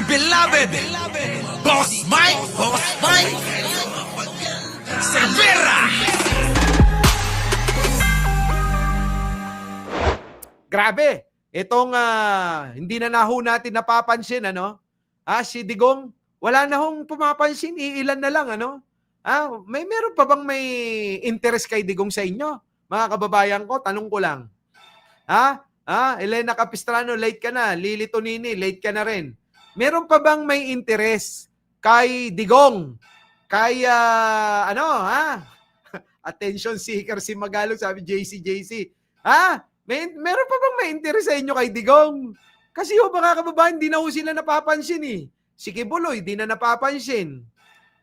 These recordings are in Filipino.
dear beloved, Boss Mike Cervera. Grabe, itong hindi na ho natin napapansin, ano? Si Digong, wala na hong pumapansin, iilan na lang, ano? Meron pa bang may interest kay Digong sa inyo? Mga kababayan ko, tanong ko lang. Elena Capistrano, late ka na. Lili Tonini, late ka na rin. Meron pa bang may interest kay Digong? Kay, attention seeker si Magalog, sabi JC. Meron pa bang may interest sa inyo kay Digong? Kasi mga kababayan, hindi na ho sila napapansin eh. Si Kibuloy, hindi na napapansin.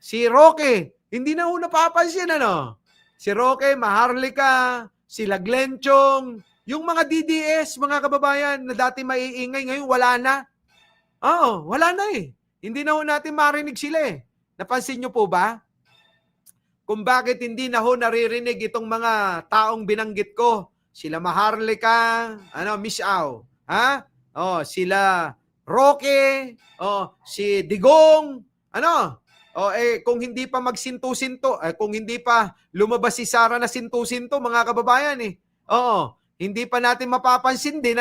Si Roque, hindi na ho napapansin, ano? Si Roque, Maharlika, sila Glenchong, yung mga DDS, mga kababayan, na dati maiingay, ngayon wala na. Wala na eh. Hindi na ho natin marinig sila eh. Napansin nyo po ba? Kung bakit hindi na ho naririnig itong mga taong binanggit ko. Sila Maharlika, Miss Au, sila Roque, si Digong, kung hindi pa magsinto-sinto, kung hindi pa lumabas si Sara na sinto-sinto, mga kababayan eh. Hindi pa natin mapapansin din,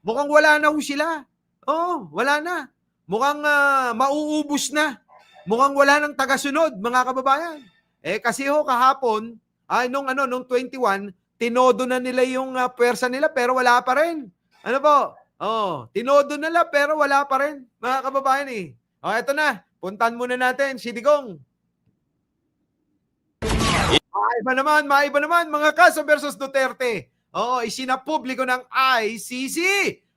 Mukhang wala na ho sila. Wala na. Mukhang mauubos na. Mukhang wala nang tagasunod, mga kababayan. Kasi kahapon, nung 21, tinodo na nila yung pwersa nila pero wala pa rin. Ano po? Tinodo nila pero wala pa rin, mga kababayan eh. Eto na. Puntan muna natin si Digong. Maiba naman, mga kaso versus Duterte. Isinapubliko ng ICC.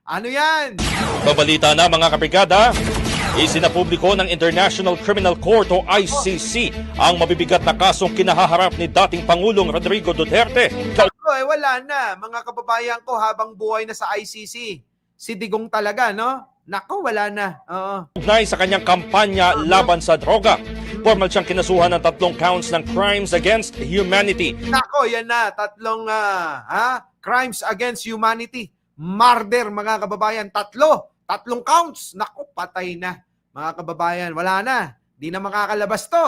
Ano yan? Babalita na mga kabrigada, isinapubliko ng International Criminal Court o ICC ang mabibigat na kasong kinahaharap ni dating Pangulong Rodrigo Duterte. Wala na, mga kababayan ko, habang buhay na sa ICC. Si Digong talaga, no? Nako, wala na. Ugnay sa kanyang kampanya laban sa droga. Formal siyang kinasuhan ng 3 counts ng crimes against humanity. Nako, yan na. 3 crimes against humanity. Murder, mga kababayan. 3 counts. Nako, patay na. Mga kababayan, wala na. Di na makakalabas to.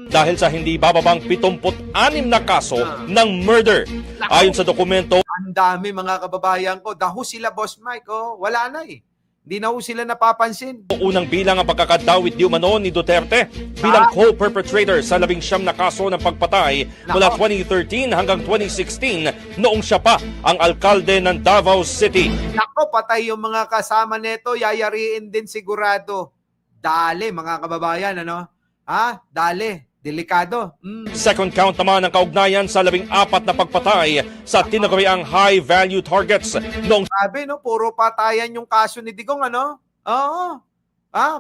Dahil sa hindi bababang 76 na kaso ng murder. Ayon sa dokumento, ang dami, mga kababayan ko. Daho sila, Boss Mike. Wala na eh. Hindi na ho sila napapansin. unang bilang ang pagkakadawit di umano ni Duterte bilang co-perpetrator sa 19 na kaso ng pagpatay mula 2013 hanggang 2016 noong siya pa ang alkalde ng Davao City. Nako, patay yung mga kasama nito. Yayariin din sigurado. Dali, mga kababayan, Dali. Delikado. Second count naman ang kaugnayan sa 14 na pagpatay sa tinaguriang high-value targets noong Sabi, puro patayan yung kaso ni Digong, Oo.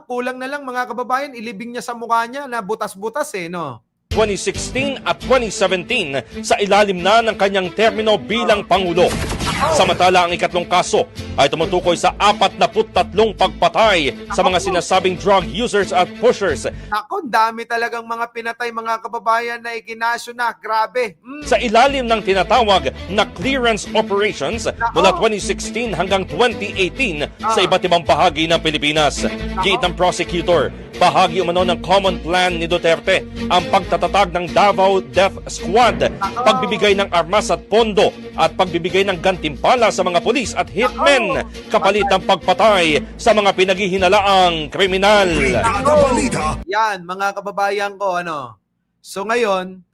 Kulang na lang, mga kababayan, ilibing niya sa mukha niya na butas-butas 2016 at 2017 sa ilalim na ng kanyang termino bilang Pangulo. Samantala, ang ikatlong kaso ay tumutukoy sa 43 pagpatay sa mga sinasabing drug users at pushers. Ako, dami talagang mga pinatay, mga kababayan, na ikinaso na. Grabe. Sa ilalim ng tinatawag na clearance operations mula 2016 hanggang 2018 sa iba't ibang bahagi ng Pilipinas. Giit ng prosecutor, bahagi umano ng common plan ni Duterte ang pagtatatag ng Davao Death Squad, pagbibigay ng armas at pondo at pagbibigay ng gantimpala sa mga pulis at hitmen kapalit ng pagpatay sa mga pinaghihinalaang kriminal. Yan, mga kababayan ko, So ngayon,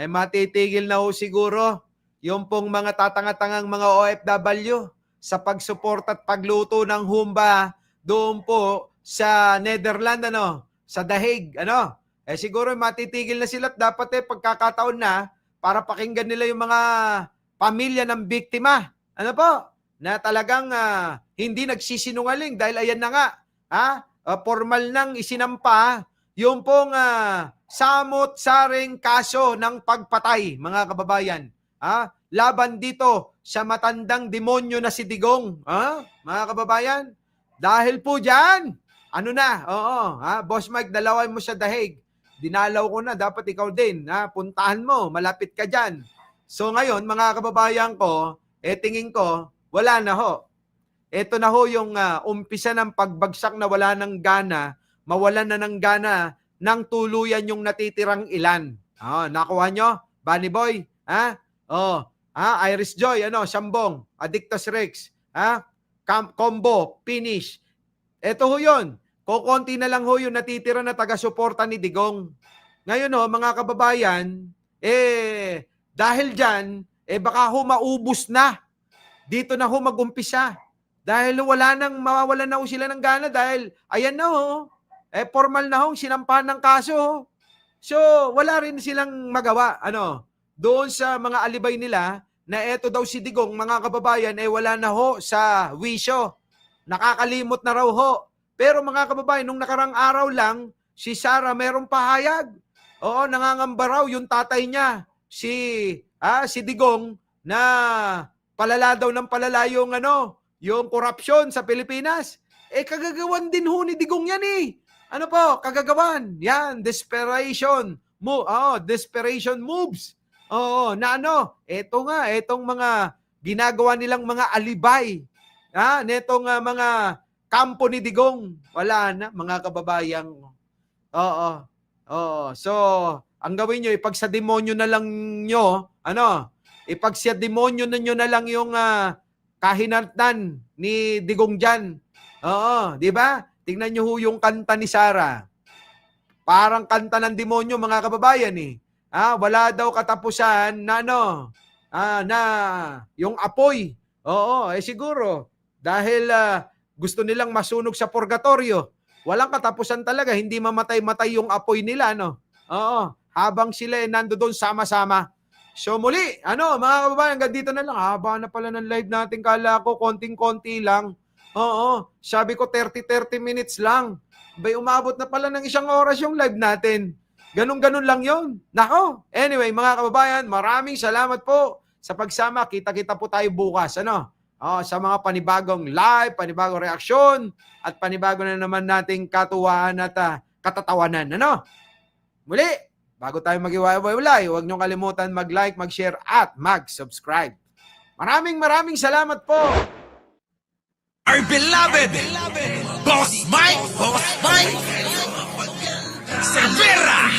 matitigil na ho siguro yung pong mga tatanga-tangang mga OFW sa pagsuporta at pagluto ng humba doon po sa Netherlands, sa The Hague, siguro matitigil na sila at dapat pagkakataon na para pakinggan nila yung mga pamilya ng biktima. Na talagang hindi nagsisinungaling dahil ayan na nga, formal nang isinampa yung pong samot-saring kaso ng pagpatay, mga kababayan. Laban dito sa matandang demonyo na si Digong. Mga kababayan, dahil po dyan, Boss Mike, dalawan mo sa The Hague. Dinalaw ko na, dapat ikaw din. Puntahan mo, malapit ka dyan. So ngayon, mga kababayan ko, tingin ko, wala na ho. ito na ho yung umpisa ng pagbagsak na wala ng gana, mawalan na ng gana ng tuluyan yung natitirang ilan. Nakuha nyo? Bunny Boy? Iris Joy, Sambong, Addictus Rex, Combo, Finish. Ito ho yun. Kukunti na lang ho yung natitira na taga-suporta ni Digong. Ngayon mga kababayan, dahil dyan, baka ho maubos na. Dito na ho mag-umpisa. Dahil mawawalan na ho sila ng gana dahil, ayan na ho, formal na ho, sinampahan ng kaso. So, wala rin silang magawa. Doon sa mga alibay nila, na eto daw si Digong, mga kababayan, wala na ho sa wisyo. Nakakalimot na raw ho. Pero mga kababayan, nung nakarang araw lang, si Sara merong pahayag. Oo, nangangamba raw yung tatay niya, si Digong, na palala daw ng palala yung korupsyon sa Pilipinas. Kagagawan din ho ni Digong yan Ano po, kagagawan. Yan, desperation. Desperation moves. Etong mga ginagawa nilang mga alibay. Netong mga kampo ni Digong. Wala na, mga kababayang. So, ang gawin nyo, ipagsa demonyo na lang nyo, ipagsa demonyo na nyo na lang yung kahinatan ni Digong dyan. Di ba? Tingnan nyo ho yung kanta ni Sara. Parang kanta ng demonyo, mga kababayan wala daw katapusan na na yung apoy. Siguro dahil gusto nilang masunog sa purgatorio. Walang katapusan talaga, hindi mamatay-matay yung apoy nila habang sila nandoon sama-sama. So muli, mga kababayan, hanggang dito na lang. Haba na pala ng live natin, kala ko konting-konti lang. Sabi ko 30 minutes lang. Umabot na pala ng 1 oras yung live natin. Ganun-ganun lang yon. Nako. Anyway, mga kababayan, maraming salamat po sa pagsama. Kita-kita po tayo bukas. Sa mga panibagong live, panibagong reaksyon, at panibago na naman nating katuwaan at katatawanan. Muli, bago tayo mag-iwalay, huwag niyong kalimutan mag-like, mag-share, at mag-subscribe. Maraming salamat po. Our beloved Boss Mike Cervera.